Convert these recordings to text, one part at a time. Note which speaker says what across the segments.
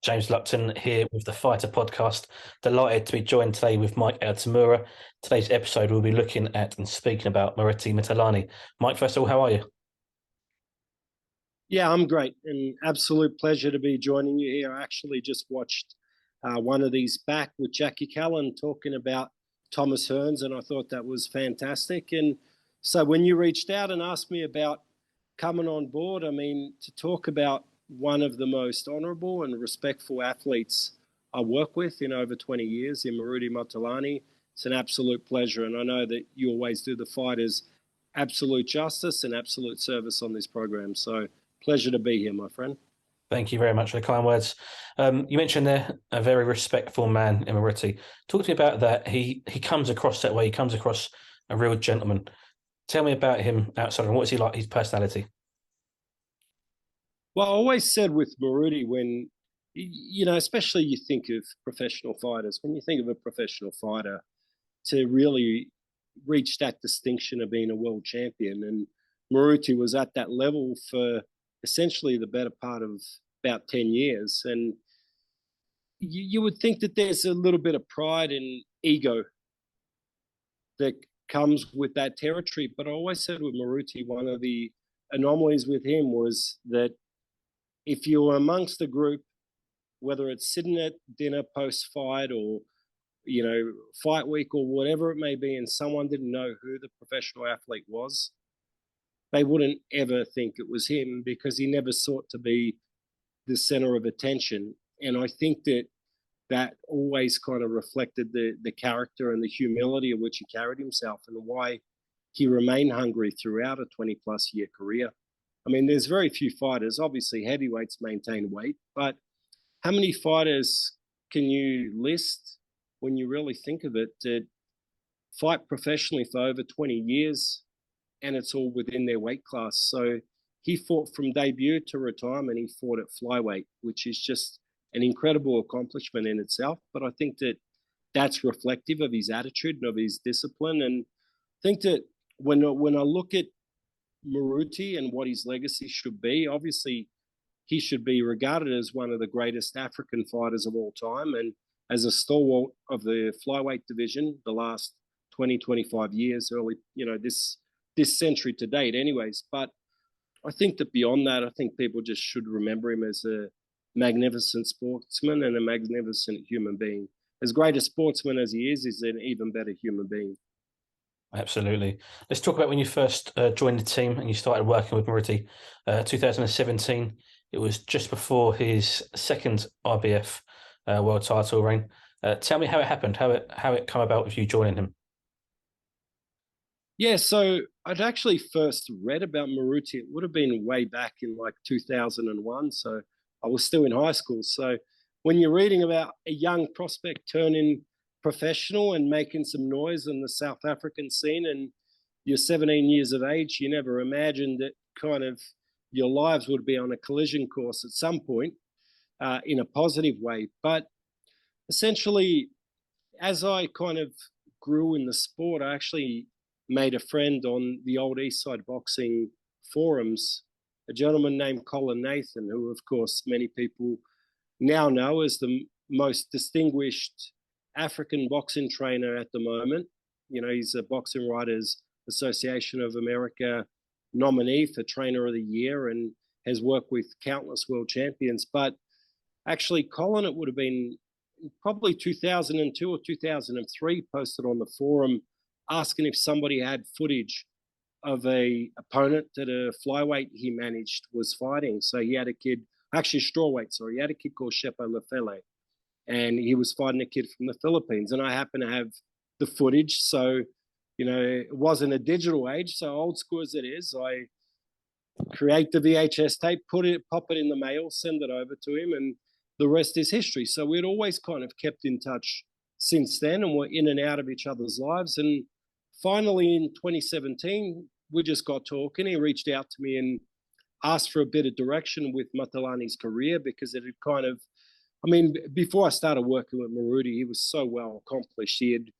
Speaker 1: James Lupton here with the Fighter Podcast. Delighted to be joined today with Mike Altamura. Today's episode, we'll be looking at and speaking about Murati Mitulani. Mike, first of all, how are you?
Speaker 2: Yeah, I'm great. And absolute pleasure to be joining you here. I actually just watched one of these back with Jackie Callan talking about Thomas Hearns, and I thought that was fantastic. And so when you reached out and asked me about coming on board, I mean, to talk about one of the most honourable and respectful athletes I work with in over 20 years in Murati Mitulani, it's an absolute pleasure. And I know that you always do the fighters absolute justice and absolute service on this program. So pleasure to be here, my friend.
Speaker 1: Thank you very much for the kind words. You mentioned there a very respectful man in Murati. Talk to me about that. He comes across that way. He comes across a real gentleman. Tell me about him outside of what is he like, his personality?
Speaker 2: Well, I always said with Murati, when, especially you think of professional fighters, when you think of a professional fighter, to really reach that distinction of being a world champion. And Murati was at that level for essentially the better part of about 10 years. And you would think that there's a little bit of pride and ego that comes with that territory. But I always said with Murati, one of the anomalies with him was that if you were amongst a group, whether it's sitting at dinner post-fight or fight week or whatever it may be, and someone didn't know who the professional athlete was, they wouldn't ever think it was him because he never sought to be the center of attention. And I think that always kind of reflected the character and the humility of which he carried himself and why he remained hungry throughout a 20-plus year career. I mean, there's very few fighters. Obviously, heavyweights maintain weight, but how many fighters can you list when you really think of it that fight professionally for over 20 years and it's all within their weight class? So he fought from debut to retirement. He fought at flyweight, which is just an incredible accomplishment in itself. But I think that that's reflective of his attitude and of his discipline. And I think that when I look at Murati and what his legacy should be, obviously he should be regarded as one of the greatest African fighters of all time and as a stalwart of the flyweight division the last 20, 25 years, early, this century to date anyways. But I think that beyond that, I think people just should remember him as a magnificent sportsman and a magnificent human being. As great a sportsman as he is an even better human being.
Speaker 1: Absolutely. Let's talk about when you first joined the team and you started working with Murati. 2017, it was just before his second IBF world title reign. Tell me how it happened, how it come about with you joining him.
Speaker 2: Yeah, so I'd actually first read about Murati. It would have been way back in like 2001. So I was still in high school. So when you're reading about a young prospect turning professional and making some noise in the South African scene, and you're 17 years of age, you never imagined that kind of your lives would be on a collision course at some point in a positive way. But essentially, as I kind of grew in the sport, I actually made a friend on the old Eastside boxing forums, a gentleman named Colin Nathan, who, of course, many people now know as the most distinguished African boxing trainer at the moment. He's a Boxing Writers Association of America nominee for Trainer of the Year and has worked with countless world champions. But actually, Colin, it would have been probably 2002 or 2003, posted on the forum asking if somebody had footage of a opponent that a flyweight he managed was fighting. So he had a kid, actually strawweight, sorry, he had a kid called Shepo Lefele, and he was fighting a kid from the Philippines. And I happen to have the footage. So, it wasn't a digital age. So old school as it is, I create the VHS tape, pop it in the mail, send it over to him, and the rest is history. So we'd always kind of kept in touch since then, and we're in and out of each other's lives. And finally, in 2017, we just got talking. He reached out to me and asked for a bit of direction with Mitulani's career because it had kind of, before I started working with Murati, he was so well accomplished. He'd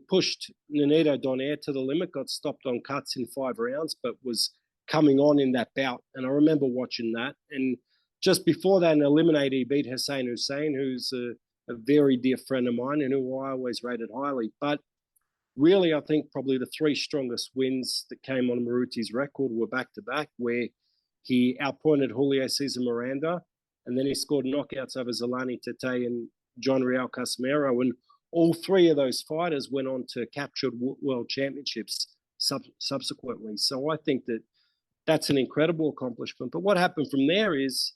Speaker 2: pushed Nonito Donaire to the limit, got stopped on cuts in 5 rounds, but was coming on in that bout. And I remember watching that. And just before that, in eliminator, he beat Hussein Hussein, who's a very dear friend of mine and who I always rated highly. But really, I think probably the three strongest wins that came on Maruti's record were back-to-back, where he outpointed Julio Cesar Miranda, and then he scored knockouts over Zolani Tete and John Real Casimero. And all three of those fighters went on to capture world championships subsequently. So I think that that's an incredible accomplishment. But what happened from there is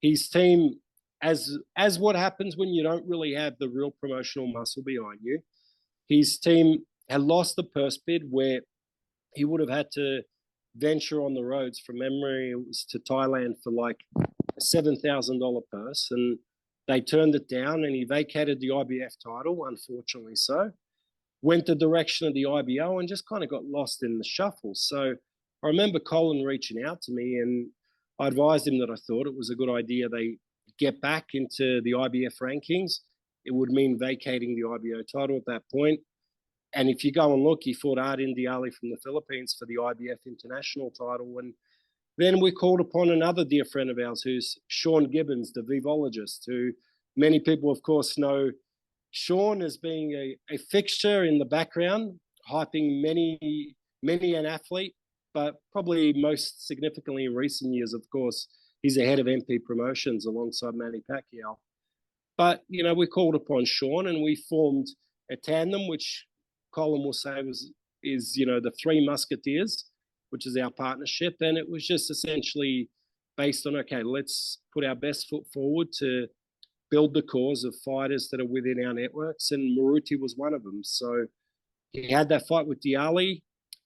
Speaker 2: his team, as what happens when you don't really have the real promotional muscle behind you, his team had lost the purse bid where he would have had to venture on the roads. From memory, it was to Thailand for like a $7,000 purse, and they turned it down, and he vacated the IBF title, unfortunately so. Went the direction of the IBO and just kind of got lost in the shuffle. So I remember Colin reaching out to me, and I advised him that I thought it was a good idea they get back into the IBF rankings. It would mean vacating the IBO title at that point. And if you go and look, he fought Ardin Diali from the Philippines for the IBF international title. And then we called upon another dear friend of ours, who's Sean Gibbons, the vivologist, who many people, of course, know Sean as being a fixture in the background, hyping many an athlete, but probably most significantly in recent years, of course, he's the head of MP Promotions alongside Manny Pacquiao. But, you know, we called upon Sean and we formed a tandem, which Colin will say is, you know, the Three Musketeers, which is our partnership. And it was just essentially based on, okay, let's put our best foot forward to build the cause of fighters that are within our networks. And Moruti was one of them. So he had that fight with Diali.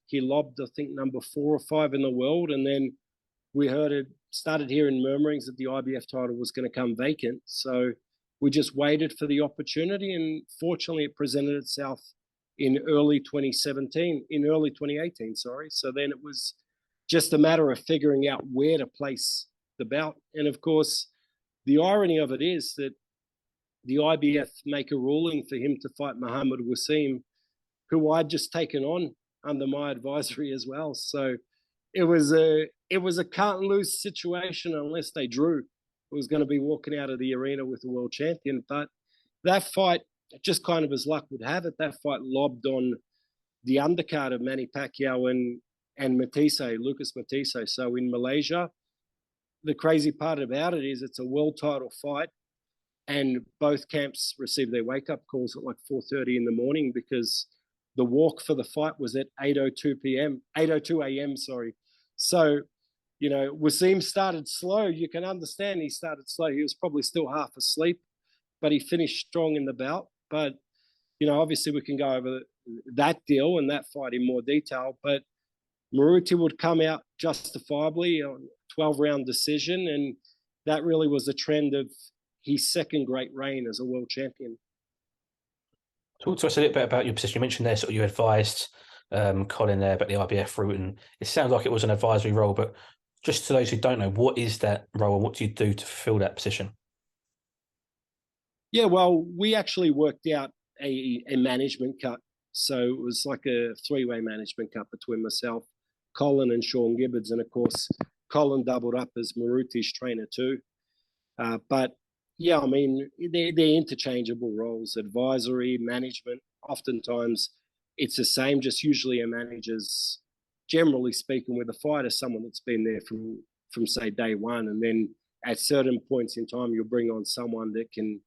Speaker 2: He lobbed, I think, number 4 or 5 in the world. And then we started hearing murmurings that the IBF title was going to come vacant. So we just waited for the opportunity. And fortunately, it presented itself in early 2018, sorry. So then it was just a matter of figuring out where to place the bout. And of course, the irony of it is that the IBF make a ruling for him to fight Muhammad Wasim, who I'd just taken on under my advisory as well. So it was a can't lose situation unless they drew. It was going to be walking out of the arena with the world champion. But that fight, just kind of as luck would have it, that fight lobbed on the undercard of Manny Pacquiao and Matisse, Lucas Matisse. So in Malaysia, the crazy part about it is it's a world title fight, and both camps received their wake-up calls at like 4:30 in the morning because the walk for the fight was at 8:02 a.m., sorry. So, you know, Wasim started slow. You can understand he started slow. He was probably still half asleep, but he finished strong in the bout. But, you know, obviously we can go over that deal and that fight in more detail. But Moruti would come out justifiably on 12-round decision, and that really was a trend of his second great reign as a world champion.
Speaker 1: Talk to us a little bit about your position. You mentioned there, sort of, you advised Colin there about the IBF route, and it sounds like it was an advisory role. But just to those who don't know, what is that role, and what do you do to fulfill that position?
Speaker 2: Yeah, well, we actually worked out a management cut. So it was like a 3-way management cut between myself, Colin, and Sean Gibbons. And of course, Colin doubled up as Maruti's trainer too. But yeah, I mean, they're interchangeable roles, advisory, management. Oftentimes it's the same, just usually a manager's, generally speaking, with a fighter, someone that's been there from say day one. And then at certain points in time, you'll bring on someone that can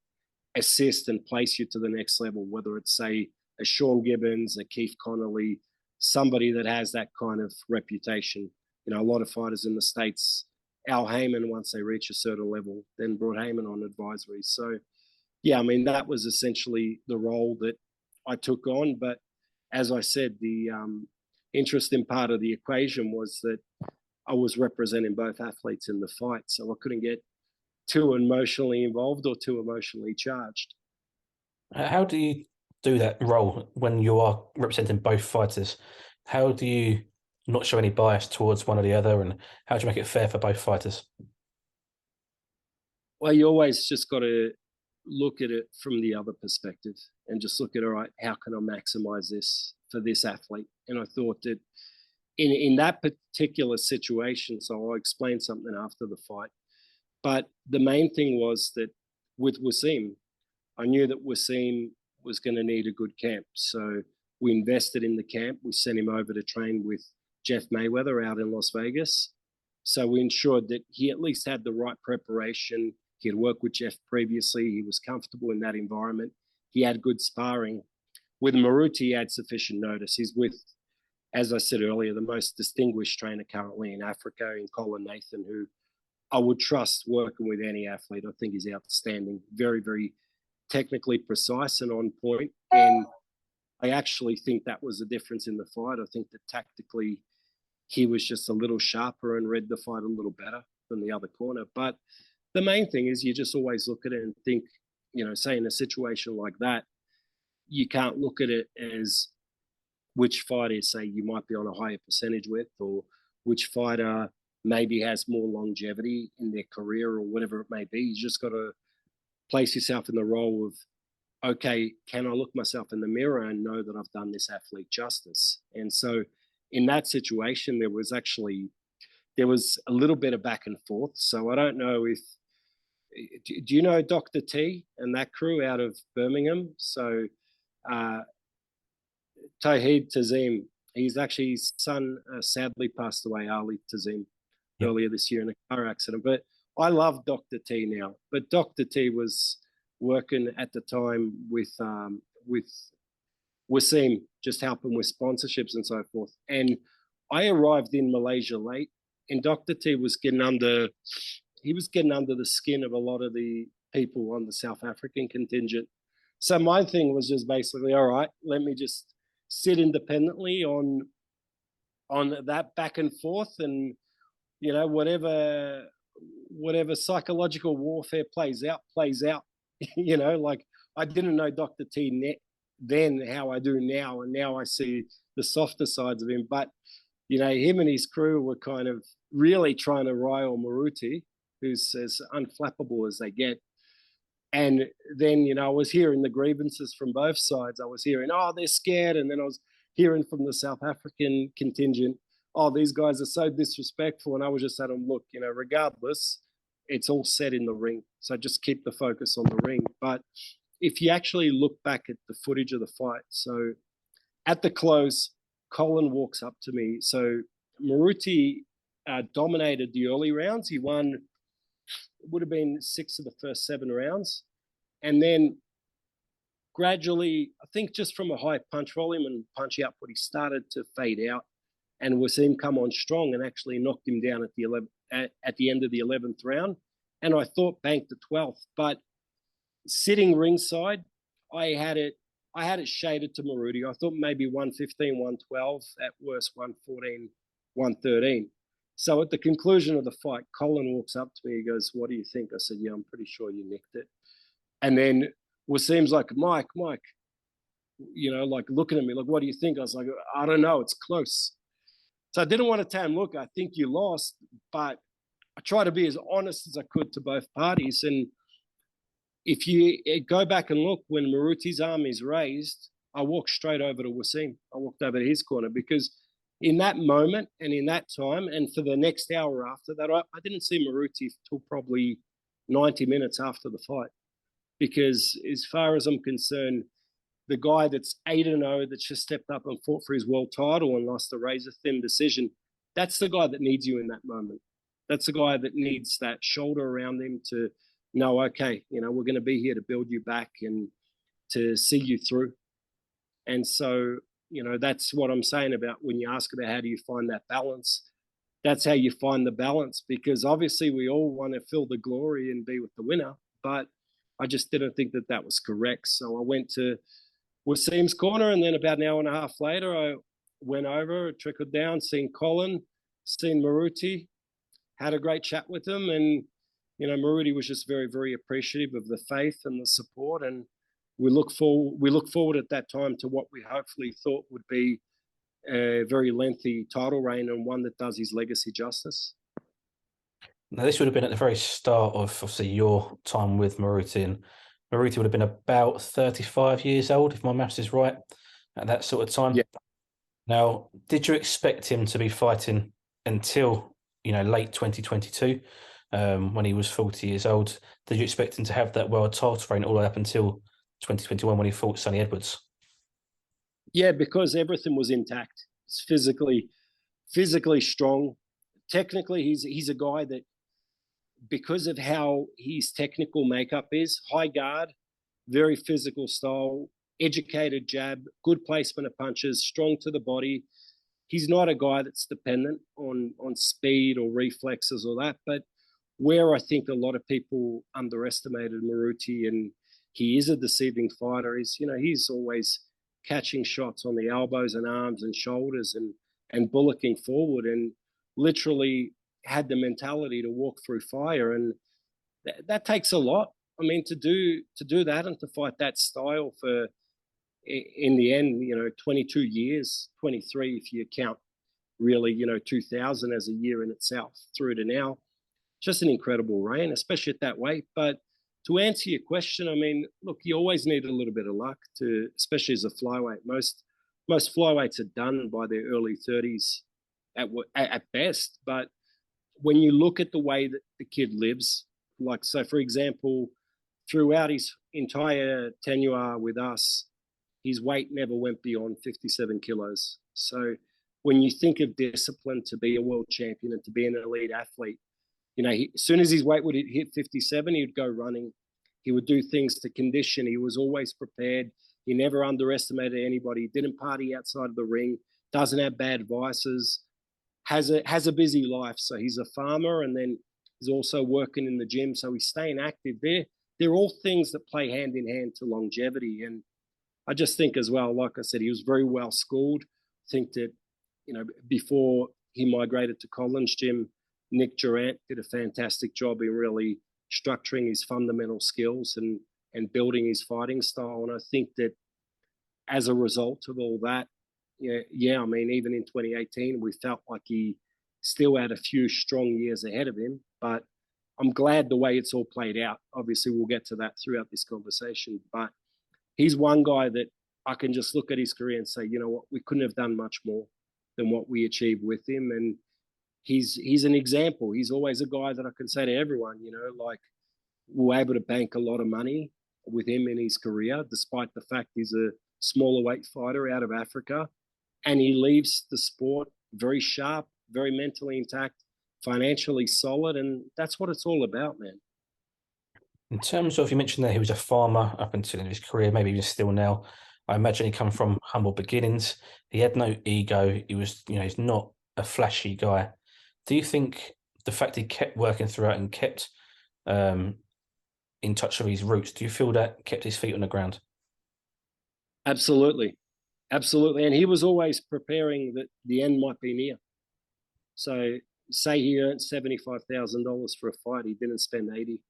Speaker 2: assist and place you to the next level, whether it's say a Sean Gibbons, a Keith Connolly, somebody that has that kind of reputation. You know, a lot of fighters in the States, Al Heyman, once they reach a certain level, then brought Heyman on advisory. So, yeah, I mean, that was essentially the role that I took on. But as I said, the interesting part of the equation was that I was representing both athletes in the fight. So I couldn't get too emotionally involved or too emotionally charged.
Speaker 1: How do you do that role when you are representing both fighters? How do you not show any bias towards one or the other, and how do you make it fair for both fighters?
Speaker 2: Well, you always just got to look at it from the other perspective and just look at, all right, how can I maximize this for this athlete? And I thought that in that particular situation, so I'll explain something after the fight, But the main thing was that with Wasim, I knew that Wasim was going to need a good camp. So we invested in the camp. We sent him over to train with Jeff Mayweather out in Las Vegas. So we ensured that he at least had the right preparation. He had worked with Jeff previously. He was comfortable in that environment. He had good sparring. With Maruti, he had sufficient notice. He's with, as I said earlier, the most distinguished trainer currently in Africa, in Colin Nathan, who I would trust working with any athlete. I think he's outstanding, very, very technically precise and on point. And I actually think that was the difference in the fight. I think that tactically he was just a little sharper and read the fight a little better than the other corner. But the main thing is you just always look at it and think, say in a situation like that, you can't look at it as which fighter, say, you might be on a higher percentage with, or which fighter maybe has more longevity in their career or whatever it may be. You just got to place yourself in the role of, okay, can I look myself in the mirror and know that I've done this athlete justice? And so in that situation, there was a little bit of back and forth. So I don't know if, do you know Dr. T and that crew out of Birmingham? So Tawheed Tazim, his son sadly passed away, Ali Tazim, earlier this year in a car accident. But I love Dr. T now. But Dr. T was working at the time with Wasim, just helping with sponsorships and so forth. And I arrived in Malaysia late, and Dr. T was getting under the skin of a lot of the people on the South African contingent. So my thing was just basically, all right, let me just sit independently on that back and forth, and whatever psychological warfare plays out. Like I didn't know Dr. T then how I do now, and now I see the softer sides of him. But him and his crew were kind of really trying to rile Maruti, who's as unflappable as they get. And then, I was hearing the grievances from both sides. I was hearing, oh, they're scared. And then I was hearing from the South African contingent, oh, these guys are so disrespectful. And I was just saying, look, regardless, it's all set in the ring. So just keep the focus on the ring. But if you actually look back at the footage of the fight, so at the close, Colin walks up to me. So Maruti dominated the early rounds. He won, it would have been 6 of the first 7 rounds. And then gradually, I think just from a high punch volume and punch output, he started to fade out. And we've seen him come on strong and actually knocked him down at the end of the 11th round. And I thought banked the 12th. But sitting ringside, I had it shaded to Maruti. I thought maybe 115, 112, at worst 114, 113. So at the conclusion of the fight, Colin walks up to me. He goes, "What do you think?" I said, "Yeah, I'm pretty sure you nicked it." And then it seems like, Mike, like looking at me, like, "What do you think?" I was like, "I don't know. It's close." So I didn't want to tell him, "Look, I think you lost," but I try to be as honest as I could to both parties. And if you go back and look, when Maruti's arm is raised, I walked straight over to Wasim. I walked over to his corner, because in that moment and in that time, and for the next hour after that, I didn't see Maruti till probably 90 minutes after the fight. Because as far as I'm concerned, the guy that's 8-0, that's just stepped up and fought for his world title and lost a razor-thin decision, that's the guy that needs you in that moment. That's the guy that needs that shoulder around him to know, okay, we're going to be here to build you back and to see you through. And so, that's what I'm saying about when you ask about how do you find that balance. That's how you find the balance, because obviously we all want to feel the glory and be with the winner, but I just didn't think that that was correct. So I went to Wasim's corner, and then about an hour and a half later, I went over, trickled down, seen Colin, seen Maruti, had a great chat with him. And, Maruti was just very, very appreciative of the faith and the support. And we look forward at that time to what we hopefully thought would be a very lengthy title reign, and one that does his legacy justice.
Speaker 1: Now, this would have been at the very start of, obviously, your time with Maruti, and Maruti would have been about 35 years old, if my maths is right, at that sort of time.
Speaker 2: Yeah.
Speaker 1: Now, did you expect him to be fighting until, late 2022? when he was 40 years old. Did you expect him to have that world title reign all the way up until 2021 when he fought Sonny Edwards?
Speaker 2: Yeah, because everything was intact. It's physically strong. Technically, he's a guy that, because of how his technical makeup is, high guard, very physical style, educated jab, good placement of punches, strong to the body. He's not a guy that's dependent on speed or reflexes or that. But where I think a lot of people underestimated Maruti, and he is a deceiving fighter, is, he's always catching shots on the elbows and arms and shoulders and bullocking forward, and literally had the mentality to walk through fire. And that takes a lot. I mean, to do that and to fight that style for, in the end, 22 years, 23 if you count really, 2000 as a year in itself through to now, just an incredible reign, especially at that weight. But to answer your question, I mean, look, you always need a little bit of luck to, especially as a flyweight. Most flyweights are done by their early 30s at best. But when you look at the way that the kid lives, like, so for example, throughout his entire tenure with us, his weight never went beyond 57 kilos. So when you think of discipline to be a world champion and to be an elite athlete, as soon as his weight would hit 57, he would go running. He would do things to condition. He was always prepared. He never underestimated anybody. He didn't party outside of the ring. Doesn't have bad vices. Has a busy life. So he's a farmer, and then he's also working in the gym. So he's staying active there. They're all things that play hand in hand to longevity. And I just think as well, like I said, he was very well schooled. I think that, before he migrated to Collins Gym, Nick Durant did a fantastic job in really structuring his fundamental skills and building his fighting style. And I think that as a result of all that, I mean, even in 2018, we felt like he still had a few strong years ahead of him. But I'm glad the way it's all played out. Obviously, we'll get to that throughout this conversation. But he's one guy that I can just look at his career and say, you know what, we couldn't have done much more than what we achieved with him. And he's an example. He's always a guy that I can say to everyone, like, we're able to bank a lot of money with him in his career, despite the fact he's a smaller weight fighter out of Africa. And he leaves the sport very sharp, very mentally intact, financially solid. And that's what it's all about, man.
Speaker 1: In terms of, you mentioned that he was a farmer up until his career, maybe even still now. I imagine he come from humble beginnings. He had no ego. He was, he's not a flashy guy. Do you think the fact he kept working throughout and kept in touch with his roots, do you feel that kept his feet on the ground?
Speaker 2: Absolutely. Absolutely. And he was always preparing that the end might be near. So say he earned $75,000 for a fight, he didn't spend 80.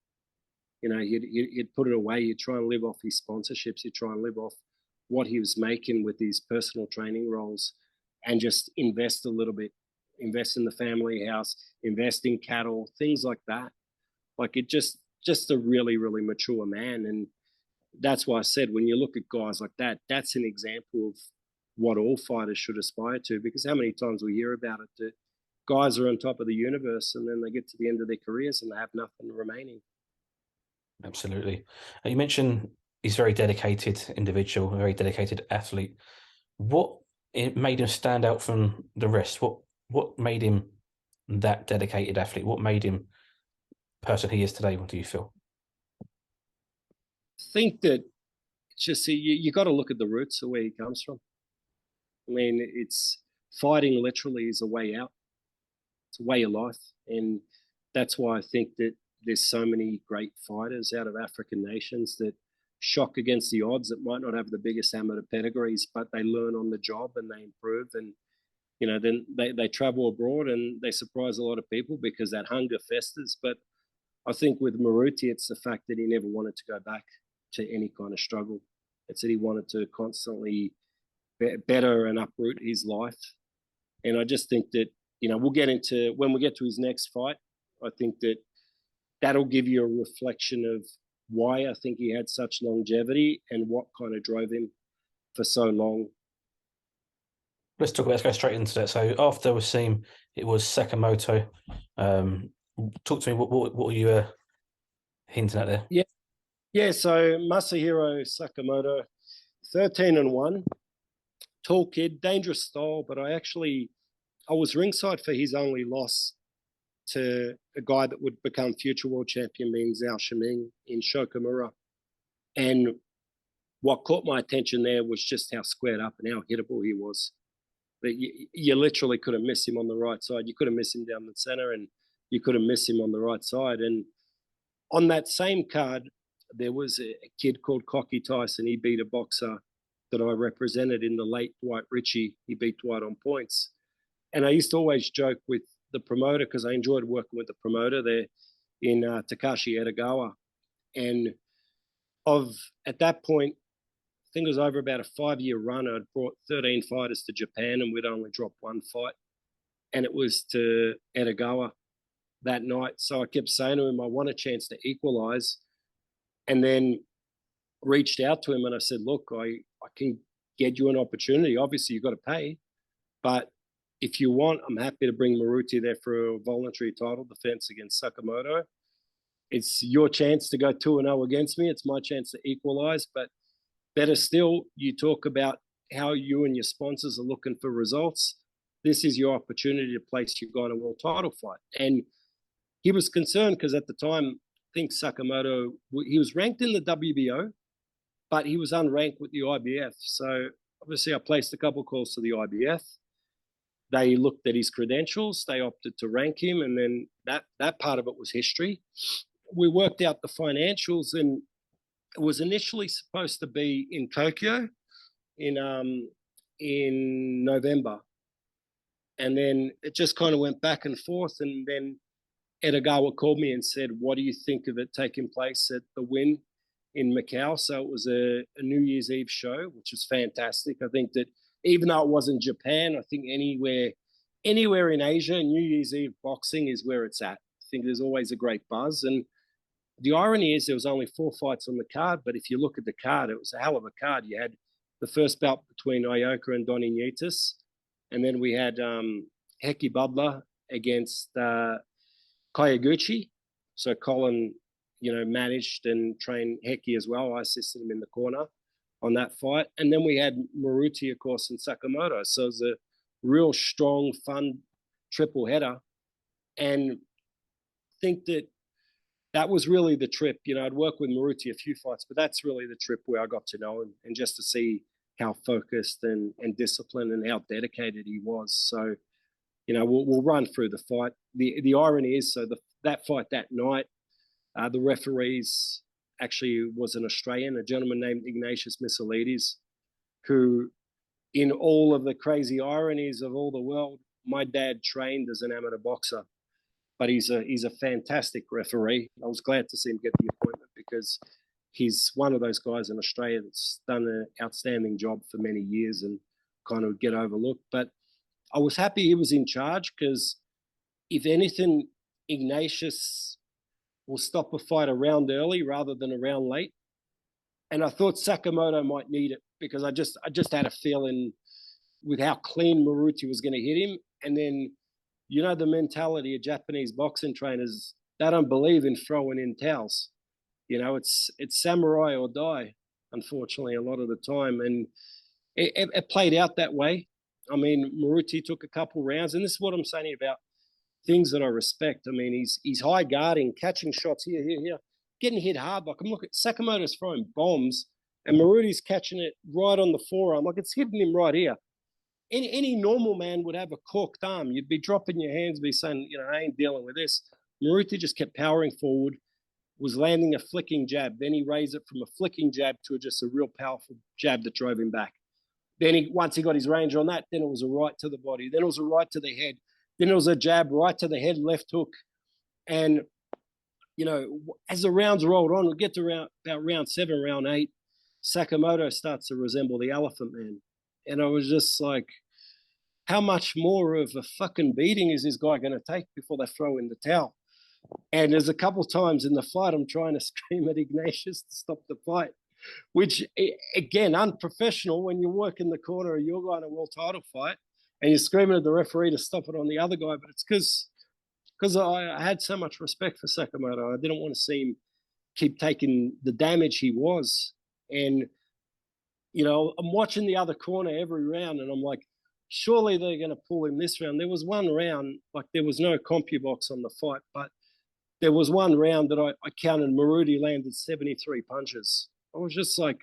Speaker 2: He'd put it away. He'd try and live off his sponsorships. He'd try and live off what he was making with his personal training roles, and just invest a little bit, invest in the family house, invest in cattle, things like that. Like, it just a really, really mature man. And that's why I said, when you look at guys like that, that's an example of what all fighters should aspire to, because how many times we hear about it that guys are on top of the universe and then they get to the end of their careers and they have nothing remaining.
Speaker 1: Absolutely. You mentioned he's a very dedicated individual, a very dedicated athlete. What made him stand out from the rest? What made him that dedicated athlete? What made him the person he is today? What do you feel?
Speaker 2: I think that just you got to look at the roots of where he comes from. I mean, it's fighting literally is a way out. It's a way of life. And that's why I think that there's so many great fighters out of African nations that shock against the odds, that might not have the biggest amateur pedigrees, but they learn on the job and they improve. And, then they travel abroad and they surprise a lot of people because that hunger festers. But I think with Maruti, it's the fact that he never wanted to go back to any kind of struggle. It's that he wanted to constantly better and uproot his life. And I just think that, we'll get into, when we get to his next fight, I think that that'll give you a reflection of why I think he had such longevity and what kind of drove him for so long.
Speaker 1: Let's go straight into that. So after Wasim, it was Sakamoto. Talk to me. What were you hinting at there?
Speaker 2: Yeah, yeah. So Masahiro Sakamoto, 13-1, tall kid, dangerous style, but I was ringside for his only loss to a guy that would become future world champion, being Zhao Shiming in Shokumura. And what caught my attention there was just how squared up and how hittable he was. But you literally couldn't miss him on the right side. You couldn't miss him down the center, and you couldn't miss him on the right side. And on that same card, there was a kid called Cocky Tyson. He beat a boxer that I represented in the late Dwight Ritchie. He beat Dwight on points. And I used to always joke with the promoter, because I enjoyed working with the promoter there in Takashi Edogawa. And at that point, I think it was over about a 5-year run. I'd brought 13 fighters to Japan, and we'd only dropped one fight. And it was to Edogawa that night. So I kept saying to him, I want a chance to equalize. And then reached out to him and I said, look, I can get you an opportunity. Obviously, you've got to pay. But if you want, I'm happy to bring Maruti there for a voluntary title defense against Sakamoto. It's your chance to go 2-0 against me. It's my chance to equalize. But better still, you talk about how you and your sponsors are looking for results. This is your opportunity to place your guy in a world title fight. And he was concerned because at the time, I think Sakamoto, he was ranked in the WBO, but he was unranked with the IBF. So obviously I placed a couple of calls to the IBF. They looked at his credentials. They opted to rank him. And then that part of it was history. We worked out the financials, and it was initially supposed to be in Tokyo in November. And then it just kind of went back and forth. And then Edogawa called me and said, what do you think of it taking place at the Wynn in Macau? So it was a New Year's Eve show, which was fantastic. I think that even though it wasn't Japan, I think anywhere in Asia, New Year's Eve boxing is where it's at. I think there's always a great buzz. And the irony is there was only 4 fights on the card, but if you look at the card, it was a hell of a card. You had the first bout between Ioka and Donny Nietis, and then we had Heki Butler against Kayaguchi. So Colin, managed and trained Heki as well. I assisted him in the corner on that fight. And then we had Maruti, of course, and Sakamoto. So it was a real strong, fun triple header. And I think that was really the trip. I'd worked with Maruti a few fights, but that's really the trip where I got to know him and just to see how focused and disciplined and how dedicated he was. So, we'll run through the fight. The irony is, so that fight that night, the referees actually was an Australian, a gentleman named Ignatius Missilides, who, in all of the crazy ironies of all the world, my dad trained as an amateur boxer, but he's a fantastic referee. I was glad to see him get the appointment because he's one of those guys in Australia that's done an outstanding job for many years and kind of get overlooked. But I was happy he was in charge because, if anything, Ignatius will stop a fight a round early rather than a round late. And I thought Sakamoto might need it because I just had a feeling with how clean Maruti was going to hit him. And then, the mentality of Japanese boxing trainers, they don't believe in throwing in towels. It's samurai or die, unfortunately, a lot of the time. And it played out that way. I mean, Maruti took a couple rounds, and this is what I'm saying about things that I respect. I mean, he's high guarding, catching shots here, getting hit hard. Like, I'm looking at Sakamoto's throwing bombs, and Maruti's catching it right on the forearm. Like, it's hitting him right here. Any normal man would have a corked arm. You'd be dropping your hands, be saying, I ain't dealing with this. Maruti just kept powering forward, was landing a flicking jab. Then he raised it from a flicking jab to just a real powerful jab that drove him back. Then once he got his range on that, then it was a right to the body. Then it was a right to the head. Then it was a jab right to the head, left hook. And, as the rounds rolled on, we get to about round 7, round 8, Sakamoto starts to resemble the Elephant Man. And I was just like, how much more of a fucking beating is this guy going to take before they throw in the towel? And there's a couple of times in the fight, I'm trying to scream at Ignatius to stop the fight, which, again, unprofessional when you work in the corner of your guy in a world title fight and you're screaming at the referee to stop it on the other guy. But it's because because I had so much respect for Sakamoto. I didn't want to see him keep taking the damage he was. And, I'm watching the other corner every round and I'm like, surely they're going to pull him this round. There was one round, like there was no CompuBox on the fight, but there was one round that I counted Moruti landed 73 punches. I was just like,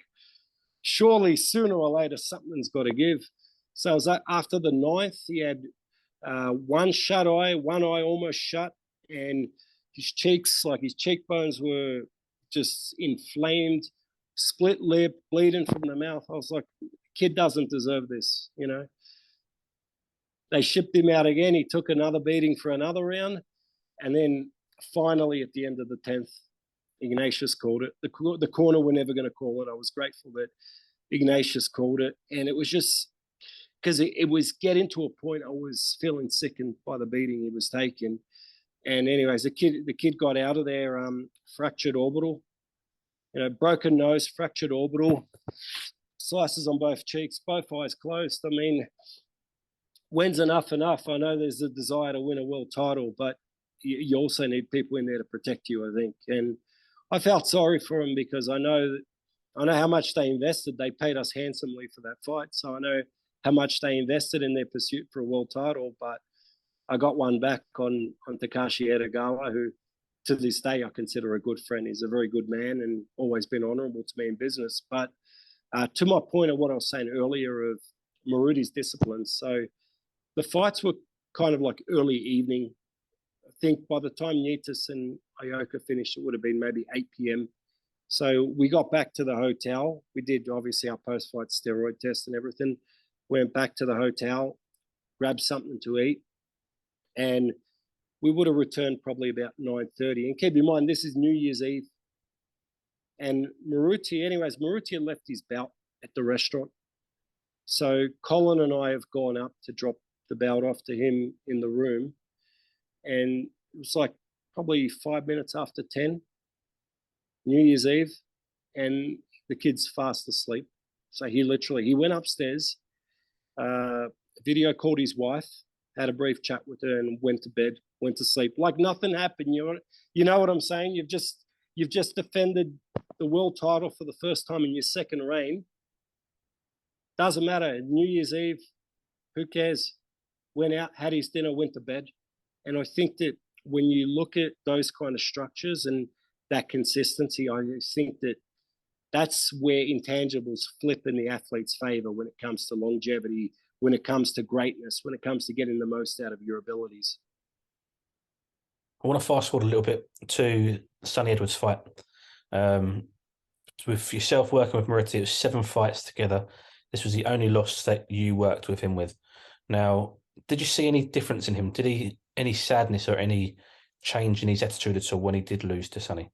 Speaker 2: surely sooner or later something's got to give. So it was after the ninth, he had one shut eye, one eye almost shut, and his cheeks, like his cheekbones were just inflamed, split lip, bleeding from the mouth. I was like, kid doesn't deserve this, They shipped him out again. He took another beating for another round. And then finally at the end of the 10th, Ignatius called it. The corner were never going to call it. I was grateful that Ignatius called it. And it was just because it was getting to a point I was feeling sickened by the beating he was taking. And anyways, the kid got out of there, fractured orbital, broken nose, fractured orbital, slices on both cheeks, both eyes closed. I mean, when's enough? I know there's a desire to win a world title, but you also need people in there to protect you, I think. And I felt sorry for him because I know how much they invested. They paid us handsomely for that fight. So I know how much they invested in their pursuit for a world title, but I got one back on Takashi Edogawa, who to this day I consider a good friend. He's a very good man and always been honourable to me in business. But to my point of what I was saying earlier of Maruti's discipline, so the fights were kind of like early evening. I think by the time Nietis and Ioka finished, it would have been maybe 8 p.m. So we got back to the hotel. We did obviously our post-fight steroid test and everything. Went back to the hotel, grabbed something to eat, and we would have returned probably about 9:30. And keep in mind, this is New Year's Eve. And Moruti had left his belt at the restaurant. So Colin and I have gone up to drop the belt off to him in the room. And it was like probably 5 minutes after 10, New Year's Eve, and the kid's fast asleep. So he went upstairs, video called his wife, had a brief chat with her, and went to bed, went to sleep like nothing happened. You know what I'm saying? You've just defended the world title for the first time in your second reign. Doesn't matter. New Year's Eve, who cares? Went out, had his dinner, went to bed. And I think that when you look at those kind of structures and that consistency, I think that that's where intangibles flip in the athlete's favor when it comes to longevity, when it comes to greatness, when it comes to getting the most out of your abilities.
Speaker 1: I want to fast forward a little bit to Sunny Edwards' fight. With yourself working with Moruti, it was 7 fights together. This was the only loss that you worked with him with. Now, did you see any difference in him? Did he any sadness or any change in his attitude at all when he did lose to Sunny?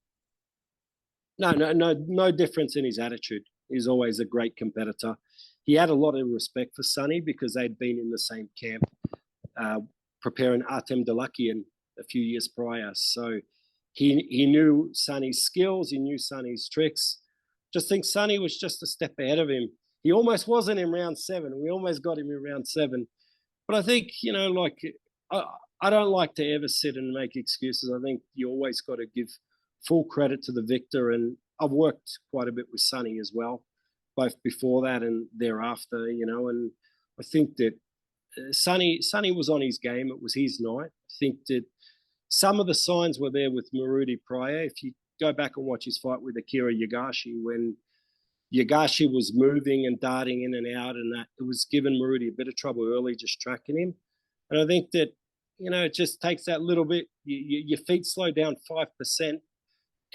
Speaker 2: No difference in his attitude. He's always a great competitor. He had a lot of respect for Sunny because they'd been in the same camp preparing Artem Dalakian a few years prior. So he knew Sunny's skills. He knew Sunny's tricks. Just think Sunny was just a step ahead of him. He almost wasn't in round 7. We almost got him in round 7. But I think, I don't like to ever sit and make excuses. I think you always got to give full credit to the victor. And I've worked quite a bit with Sunny as well, both before that and thereafter, and I think that Sunny was on his game. It was his night. I think that some of the signs were there with Moruti prior. If you go back and watch his fight with Akira Yagashi, when Yagashi was moving and darting in and out, and that it was giving Moruti a bit of trouble early, just tracking him. And I think that, it just takes that little bit. Your feet slow down 5%,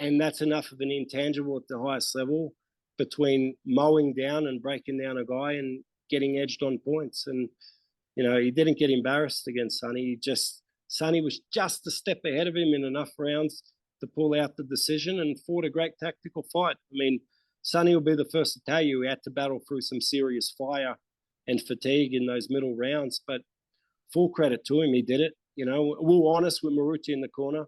Speaker 2: and that's enough of an intangible at the highest level between mowing down and breaking down a guy and getting edged on points. And, he didn't get embarrassed against Sunny. Sunny was just a step ahead of him in enough rounds to pull out the decision and fought a great tactical fight. I mean, Sunny will be the first to tell you he had to battle through some serious fire and fatigue in those middle rounds, but full credit to him, he did it. We were honest with Moruti in the corner.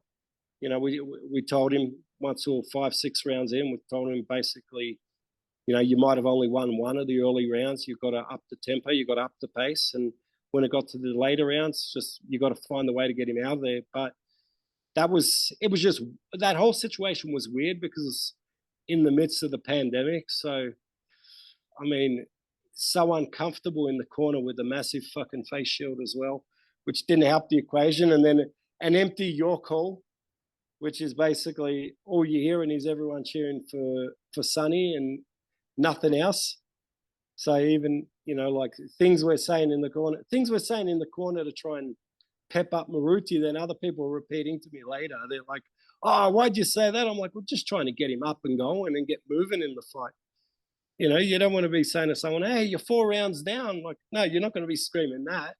Speaker 2: We told him once or 5-6 rounds in, we told him basically, you might have only won one of the early rounds. You've got to up the tempo, you've got to up the pace. And when it got to the later rounds, you got to find the way to get him out of there. But it was just that whole situation was weird because in the midst of the pandemic. So I mean, so uncomfortable in the corner with a massive fucking face shield as well, which didn't help the equation. And then an empty York Hall, which is basically all you're hearing is everyone cheering for Sonny and nothing else. So even, you know, like things we're saying in the corner to try and pep up Maruti, then other people are repeating to me later. They're like, "Oh, why'd you say that?" I'm like, "We're just trying to get him up and going and get moving in the fight." You know, you don't want to be saying to someone, "Hey, you're 4 rounds down." Like, no, you're not going to be screaming that.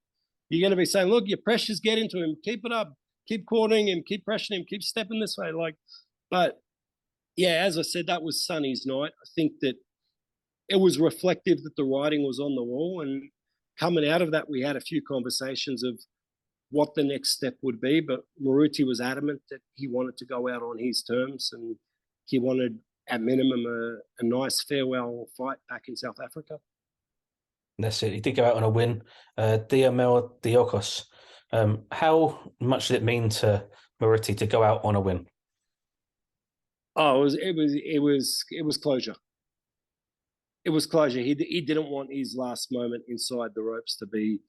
Speaker 2: You're going to be saying, "Look, your pressure's getting to him. Keep it up. Keep cornering him. Keep pressuring him. Keep stepping this way." Like, but yeah, as I said, that was Sonny's night. I think that it was reflective that the writing was on the wall, and coming out of that, we had a few conversations of what the next step would be. But Maruti was adamant that he wanted to go out on his terms, and he wanted, at minimum, a nice farewell fight back in South Africa.
Speaker 1: That's it. He did go out on a win. Diamel Diokos. How much did it mean to Moretti to go out on a win?
Speaker 2: Oh, it was closure. It was closure. He didn't want his last moment inside the ropes to be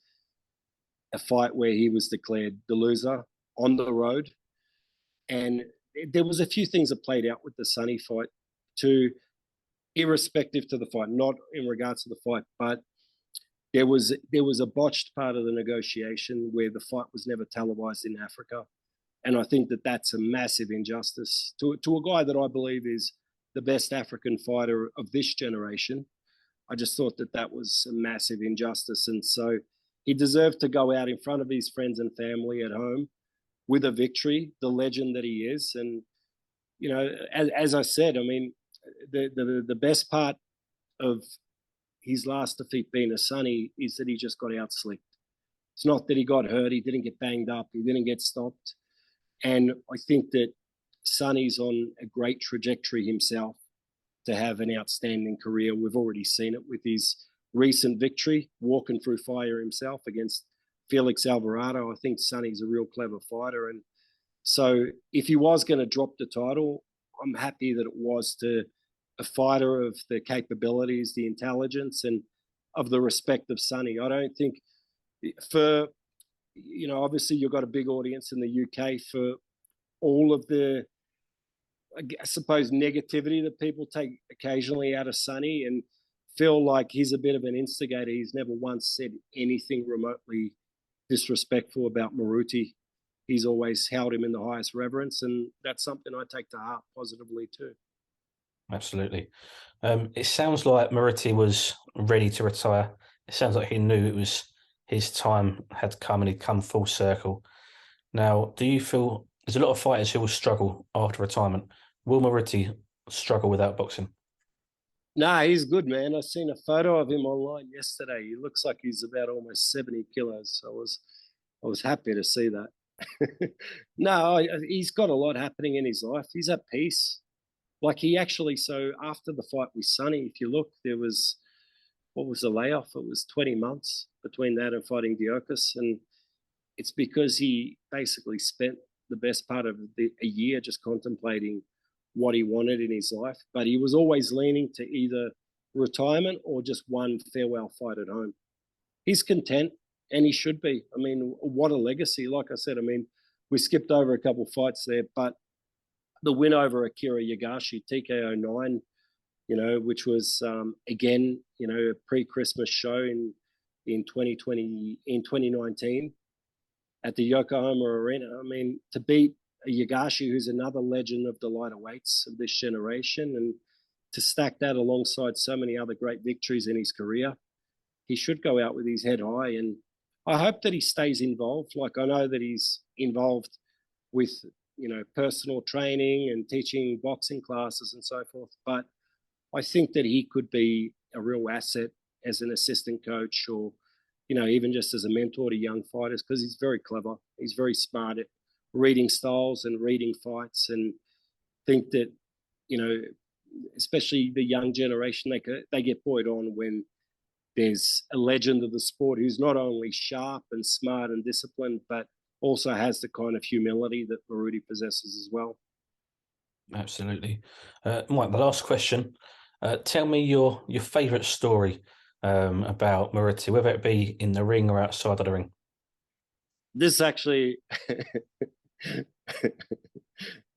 Speaker 2: a fight where he was declared the loser on the road. And there was a few things that played out with the Sonny fight too, irrespective to the fight, not in regards to the fight, but there was a botched part of the negotiation where the fight was never televised in Africa. And I think that that's a massive injustice to a guy that I believe is the best African fighter of this generation. I just thought that that was a massive injustice. And so he deserved to go out in front of his friends and family at home with a victory, the legend that he is. And, you know, as I said, I mean, the best part of his last defeat being a Sonny is that he just got out slicked. It's not that he got hurt, he didn't get banged up, he didn't get stopped. And I think that Sonny's on a great trajectory himself to have an outstanding career. We've already seen it with his recent victory, walking through fire himself against Felix Alvarado. I think Sonny's a real clever fighter. And so if he was going to drop the title, I'm happy that it was to a fighter of the capabilities, the intelligence, and of the respect of Sonny. I don't think for, you know, obviously you've got a big audience in the UK for all of the, I suppose, negativity that people take occasionally out of Sonny and feel like he's a bit of an instigator. He's never once said anything remotely disrespectful about Maruti. He's always held him in the highest reverence, and that's something I take to heart positively too.
Speaker 1: Absolutely. It sounds like Moretti was ready to retire. It sounds like he knew it was his time had come and he'd come full circle. Now, do you feel there's a lot of fighters who will struggle after retirement? Will Moretti struggle without boxing?
Speaker 2: Nah, he's good, man. I seen a photo of him online yesterday. He looks like he's about almost 70 kilos. So I was happy to see that. No, he's got a lot happening in his life. He's at peace. Like he actually, so after the fight with Sonny, if you look, there was, what was the layoff? It was 20 months between that and fighting Diokos. And it's because he basically spent the best part of a year just contemplating what he wanted in his life. But he was always leaning to either retirement or just one farewell fight at home. He's content, and he should be. I mean, what a legacy. Like I said, I mean, we skipped over a couple of fights there, but the win over Akira Yagashi, TKO 9, you know, which was, again, you know, a pre-Christmas show in 2019 at the Yokohama Arena. I mean, to beat Yagashi, who's another legend of the lighter weights of this generation, and to stack that alongside so many other great victories in his career, he should go out with his head high. And I hope that he stays involved. Like, I know that he's involved with, you know, personal training and teaching boxing classes and so forth. But I think that he could be a real asset as an assistant coach, or, you know, even just as a mentor to young fighters, because he's very clever. He's very smart at reading styles and reading fights, and think that, you know, especially the young generation, they get buoyed on when there's a legend of the sport who's not only sharp and smart and disciplined, but also has the kind of humility that Moruti possesses as well.
Speaker 1: Absolutely. Mike, the last question. Tell me your favourite story about Moruti, whether it be in the ring or outside of the ring.
Speaker 2: This actually,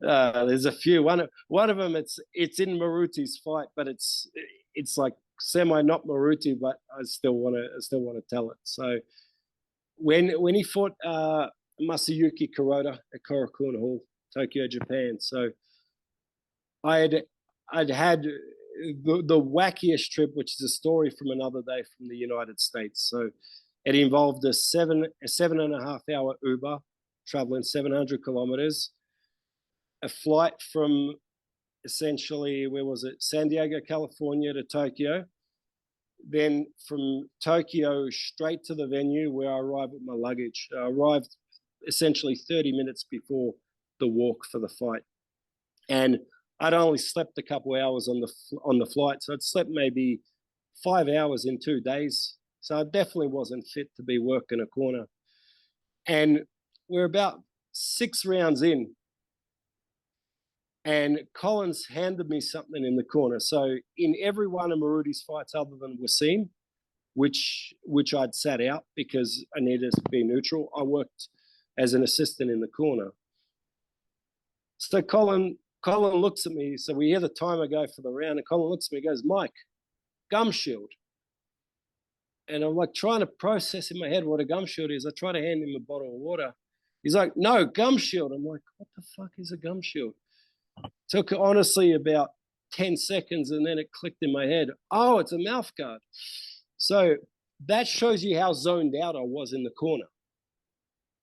Speaker 2: there's a few. One of them, it's in Maruti's fight, but it's like semi not Moruti, but I still want to tell it. So when he fought Masayuki Kuroda at Korakuen Hall, Tokyo, Japan. So I'd had the wackiest trip, which is a story from another day from the United States. So it involved a 7.5 hour Uber traveling 700 kilometers, a flight from essentially, where was it? San Diego, California to Tokyo. Then from Tokyo straight to the venue where I arrived with my luggage. I arrived essentially 30 minutes before the walk for the fight. And I'd only slept a couple of hours on the flight. So I'd slept maybe 5 hours in 2 days. So I definitely wasn't fit to be working a corner. And we're about 6 rounds in, and Collins handed me something in the corner. So in every one of Maruti's fights other than Wasim, which I'd sat out because I needed to be neutral, I worked as an assistant in the corner. So Colin looks at me. So we hear the timer go for the round, and Colin looks at me and goes, "Mike, gum shield." And I'm like trying to process in my head what a gum shield is. I try to hand him a bottle of water. He's like, "No, gum shield." I'm like, "What the fuck is a gum shield?" Took honestly about 10 seconds, and then it clicked in my head. Oh, it's a mouth guard. So that shows you how zoned out I was in the corner.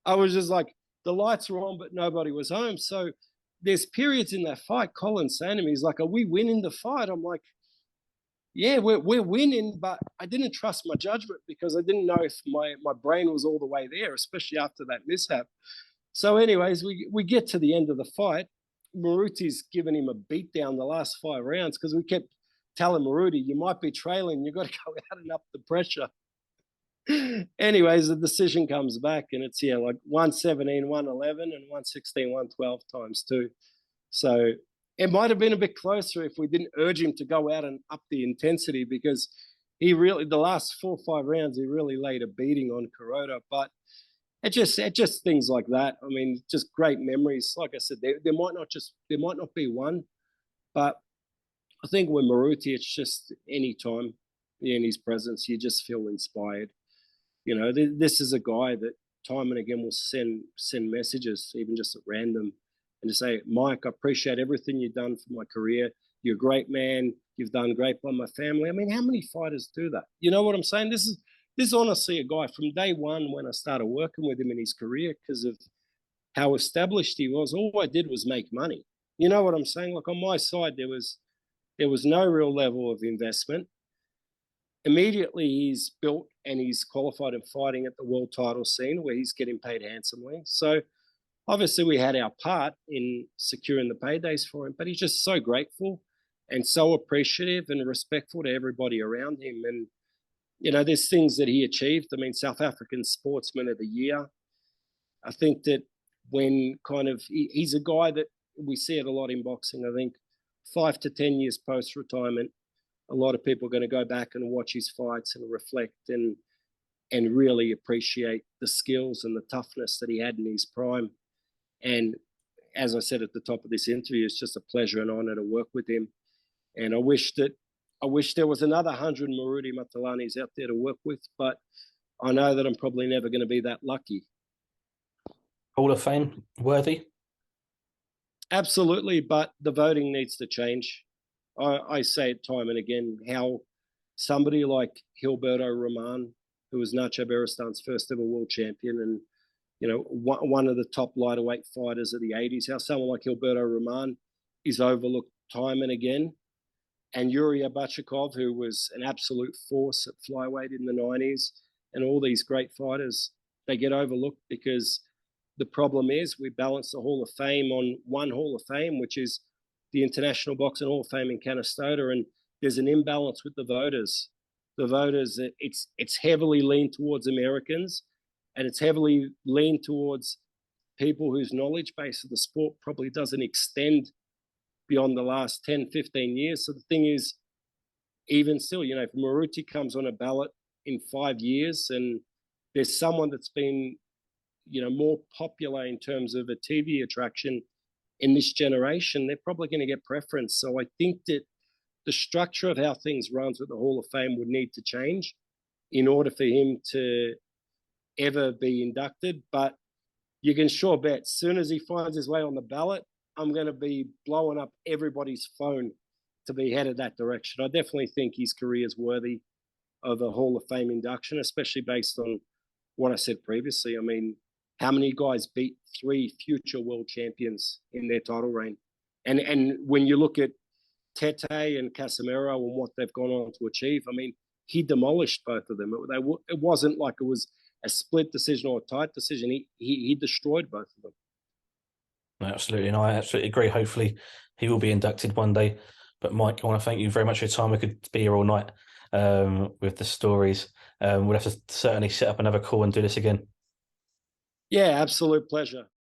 Speaker 2: I was just like, the lights were on, but nobody was home. So there's periods in that fight, Colin saying to me, he's like, "Are we winning the fight?" I'm like, "Yeah, we're winning," but I didn't trust my judgment because I didn't know if my brain was all the way there, especially after that mishap. So anyways, we get to the end of the fight. Maruti's given him a beat down the last 5 rounds because we kept telling Moruti, "You might be trailing. You got to go out and up the pressure." Anyways, the decision comes back, and it's like 117, 111, and 116, 112 times 2. So it might have been a bit closer if we didn't urge him to go out and up the intensity, because he really, the last 4 or 5 rounds, he really laid a beating on Kuroda. But it just things like that. I mean, just great memories. Like I said, there might not be one, but I think with Moruti, it's just any time in his presence, you just feel inspired. This is a guy that time and again will send messages, even just at random, and to say, "Mike, I appreciate everything you've done for my career. You're a great man. You've done great by my family." I mean, how many fighters do that? You know what I'm saying? This is honestly a guy from day one when I started working with him in his career, because of how established he was. All I did was make money. You know what I'm saying? Like on my side, there was no real level of investment. Immediately he's built and he's qualified and fighting at the world title scene where he's getting paid handsomely. So obviously we had our part in securing the paydays for him, but he's just so grateful and so appreciative and respectful to everybody around him. And, there's things that he achieved. I mean, South African Sportsman of the Year. I think that when he's a guy that we see it a lot in boxing. I think 5 to 10 years post-retirement, a lot of people are going to go back and watch his fights and reflect and really appreciate the skills and the toughness that he had in his prime. And as I said at the top of this interview, it's just a pleasure and honor to work with him. And I wish there was another 100 Moruti Matalanis out there to work with, but I know that I'm probably never going to be that lucky.
Speaker 1: Hall of Fame worthy?
Speaker 2: Absolutely, but the voting needs to change. I say it time and again how somebody like Gilberto Roman, who was Nacho Beristan's first ever world champion and one of the top lightweight fighters of the 80s, how someone like Gilberto Roman is overlooked time and again. And Yuri Abachikov, who was an absolute force at flyweight in the 90s, and all these great fighters, they get overlooked because the problem is we balance the Hall of Fame on one Hall of Fame, which is the International Boxing Hall of Fame in Canastota, and there's an imbalance with the voters. The voters, it's heavily leaned towards Americans, and it's heavily leaned towards people whose knowledge base of the sport probably doesn't extend beyond the last 10, 15 years. So the thing is, even still, if Moruti comes on a ballot in 5 years and there's someone that's been, more popular in terms of a TV attraction in this generation, they're probably going to get preference. So I think that the structure of how things runs with the Hall of Fame would need to change in order for him to ever be inducted. But you can sure bet, as soon as he finds his way on the ballot, I'm going to be blowing up everybody's phone to be headed that direction. I definitely think his career is worthy of a Hall of Fame induction, especially based on what I said previously. I mean, how many guys beat 3 future world champions in their title reign? And when you look at Tete and Casemiro and what they've gone on to achieve, I mean, he demolished both of them. It wasn't like it was a split decision or a tight decision. He destroyed both of them.
Speaker 1: Absolutely, and I absolutely agree. Hopefully, he will be inducted one day. But Mike, I want to thank you very much for your time. We could be here all night with the stories. We'll have to certainly set up another call and do this again.
Speaker 2: Yeah, absolute pleasure.